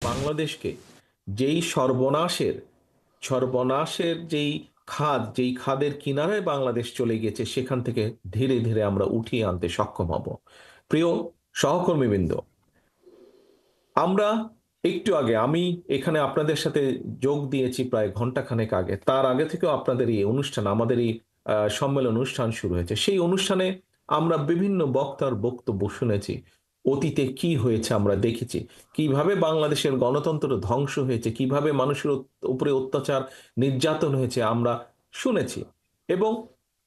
বাংলাদেশকে যেই সর্বনাশের সর্বনাশের যেই খাদের কিনারায় বাংলাদেশ চলে গেছে সেখান থেকে ধীরে ধীরে আমরা উঠিয়ে আনতে সক্ষম হব। প্রিয় সহকর্মীবৃন্দ, আমরা একটু আগে আমি এখানে আপনাদের সাথে যোগ দিয়েছি প্রায় ঘন্টাখানেক আগে। তার আগে থেকেও আপনাদের এই অনুষ্ঠান, আমাদের এই সম্মেলন অনুষ্ঠান শুরু হয়েছে। সেই অনুষ্ঠানে আমরা বিভিন্ন বক্তার বক্তব্য শুনেছি। অতীতে কি হয়েছে আমরা দেখেছি, কিভাবে বাংলাদেশের গণতন্ত্র ধ্বংস হয়েছে, কিভাবে মানুষের উপরে অত্যাচার নির্যাতন হয়েছে আমরা শুনেছি। এবং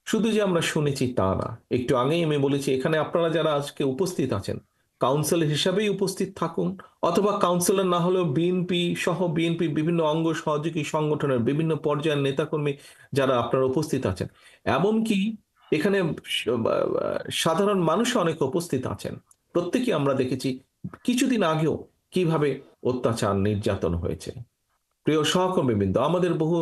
শুধু যে আমরা শুনেছি তা না, একটু আগেই আমি বলেছি এখানে আপনারা যারা আজকে উপস্থিত আছেন কাউন্সিলর হিসাবেই উপস্থিত থাকুন, অথবা কাউন্সিলর না হলেও বিএনপি সহ বিএনপি বিভিন্ন অঙ্গ সহযোগী সংগঠনের বিভিন্ন পর্যায়ের নেতাকর্মী যারা আপনারা উপস্থিত আছেন, এমনকি এখানে সাধারণ মানুষ অনেক উপস্থিত আছেন। প্রত্যেকে আমরা দেখেছি কিছুদিন আগেও কিভাবে অত্যাচার নির্যাতন হয়েছে। প্রিয় সহকর্মীবৃন্দ, আমাদের বহু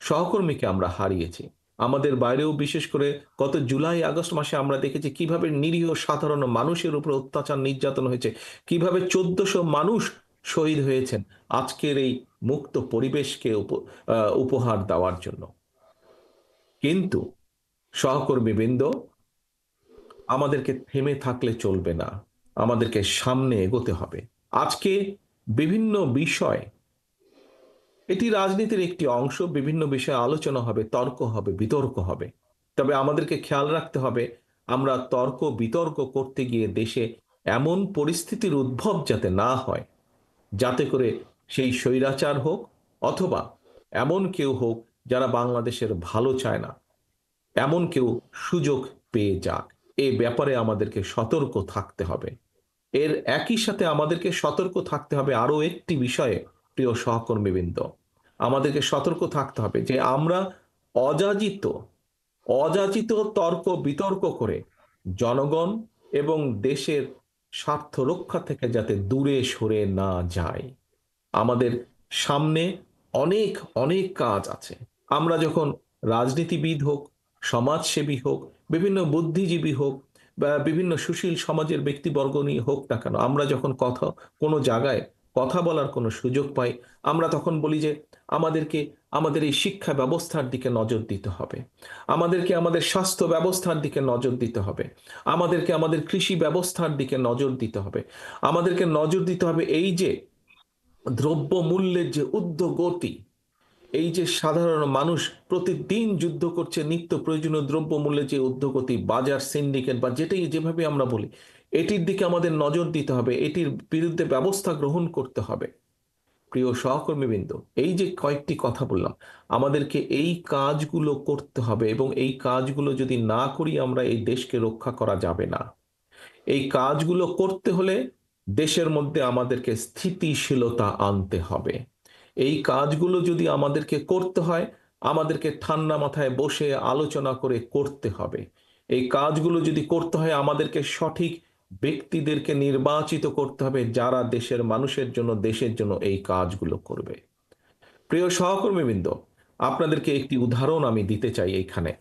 সহকর্মীকে আমরা হারিয়েছি। আমাদের বাইরেও বিশেষ করে গত জুলাই আগস্ট মাসে আমরা দেখেছি কিভাবে নিরীহ সাধারণ মানুষের উপর অত্যাচার নির্যাতন হয়েছে, কিভাবে 1400 মানুষ শহীদ হয়েছেন আজকের এই মুক্ত পরিবেশকে উপহার দেওয়ার জন্য। কিন্তু সহকর্মীবৃন্দ, আমাদেরকে থেমে থাকলে চলবে না, আমাদেরকে সামনে এগোতে হবে। আজকে বিভিন্ন বিষয়, এটি রাজনীতির একটি অংশ, বিভিন্ন বিষয়ে আলোচনা হবে, তর্ক হবে, বিতর্ক হবে। তবে আমাদেরকে খেয়াল রাখতে হবে আমরা তর্ক বিতর্ক করতে গিয়ে দেশে এমন পরিস্থিতির উদ্ভব যাতে না হয়, যাতে করে সেই স্বৈরাচার হোক অথবা এমন কেউ হোক যারা বাংলাদেশের ভালো চায় না, এমন কেউ সুযোগ পেয়ে যাক। এ ব্যাপারে আমাদেরকে সতর্ক থাকতে হবে। এর একই সাথে আমাদেরকে সতর্ক থাকতে হবে আরো একটি বিষয়ে। প্রিয় সহকর্মীবৃন্দ, আমাদেরকে সতর্ক থাকতে হবে যে আমরা অযাচিত অযাচিত তর্ক বিতর্ক করে জনগণ এবং দেশের স্বার্থ রক্ষা থেকে যাতে দূরে সরে না যায়। আমাদের সামনে অনেক অনেক কাজ আছে। আমরা যখন রাজনীতিবিদ হোক, সমাজসেবী হোক, বিভিন্ন বুদ্ধিজীবী হোক, বা বিভিন্ন সুশীল সমাজের ব্যক্তিবর্গ নিয়ে হোক না কেন, আমরা যখন কোনো জায়গায় কথা বলার কোনো সুযোগ পাই, আমরা তখন বলি যে আমাদেরকে আমাদের এই শিক্ষা ব্যবস্থার দিকে নজর দিতে হবে, আমাদেরকে আমাদের স্বাস্থ্য ব্যবস্থার দিকে নজর দিতে হবে, আমাদেরকে আমাদের কৃষি ব্যবস্থার দিকে নজর দিতে হবে, আমাদেরকে নজর দিতে হবে এই যে দ্রব্য মূল্যের যে ঊর্ধ্বগতি, এই যে সাধারণ মানুষ প্রতিদিন যুদ্ধ করছে নিত্য প্রয়োজনীয় দ্রব্য মূল্যের যে ঊর্ধ্বগতি, বাজার সিন্ডিকেট বা যেটাই যেভাবে আমরা বলি, এটির দিকে আমাদের নজর দিতে হবে, এটির বিরুদ্ধে ব্যবস্থা গ্রহণ করতে হবে। প্রিয় সহকর্মীবৃন্দ, এই যে কয়েকটি কথা বললাম, আমাদেরকে এই কাজগুলো করতে হবে এবং এই কাজগুলো যদি না করি আমরা এই দেশকে রক্ষা করা যাবে না। এই কাজগুলো করতে হলে দেশের মধ্যে আমাদেরকে স্থিতিশীলতা আনতে হবে। এই কাজগুলো যদি আমাদেরকে করতে হয়, আমাদেরকে ঠান্ডা মাথায় বসে আলোচনা করে করতে হবে। এই কাজগুলো যদি করতে হয়, আমাদেরকে সঠিক ব্যক্তিদেরকে নির্বাচিত করতে হবে যারা দেশের মানুষের জন্য, দেশের জন্য এই কাজগুলো করবে। প্রিয় সহকর্মীবৃন্দ, আপনাদেরকে একটি উদাহরণ আমি দিতে চাই এইখানে।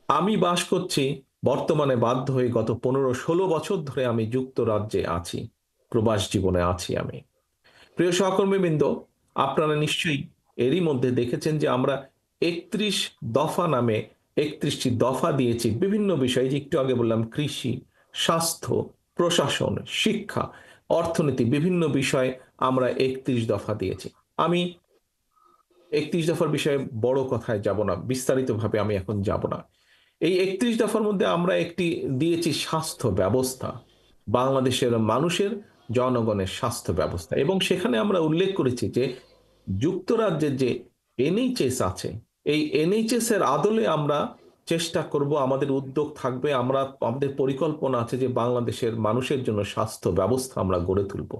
আমি বাস করছি বর্তমানে বাধ্য হয়ে গত 15-16 বছর ধরে আমি যুক্তরাজ্যে আছি, প্রবাস জীবনে আছি আমি। প্রিয় সহকর্মীবৃন্দ, আপনারা নিশ্চয়ই এরই মধ্যে দেখেছেন যে আমরা 31 দফা নামে 31টি দফা দিয়েছি বিভিন্ন বিষয়ে, যে একটু আগে বললাম কৃষি, স্বাস্থ্য, প্রশাসন, শিক্ষা, অর্থনীতি, বিভিন্ন বিষয়ে আমরা 31 দফা দিয়েছি। আমি 31 দফার বিষয়ে বড় কথায় যাব না, বিস্তারিতভাবে আমি এখন যাব না। এই 31 দফার মধ্যে আমরা একটি দিয়েছি স্বাস্থ্য ব্যবস্থা, বাংলাদেশের মানুষের, জনগণের স্বাস্থ্য ব্যবস্থা, এবং সেখানে আমরা উল্লেখ করেছি যে যুক্তরাজ্যের যে এনএইচএস আছে, এই এনএইচএস এর আদলে আমরা চেষ্টা করব, আমাদের উদ্যোগ থাকবে, আমাদের পরিকল্পনা আছে যে বাংলাদেশের মানুষের জন্য স্বাস্থ্য ব্যবস্থা আমরা গড়ে তুলব।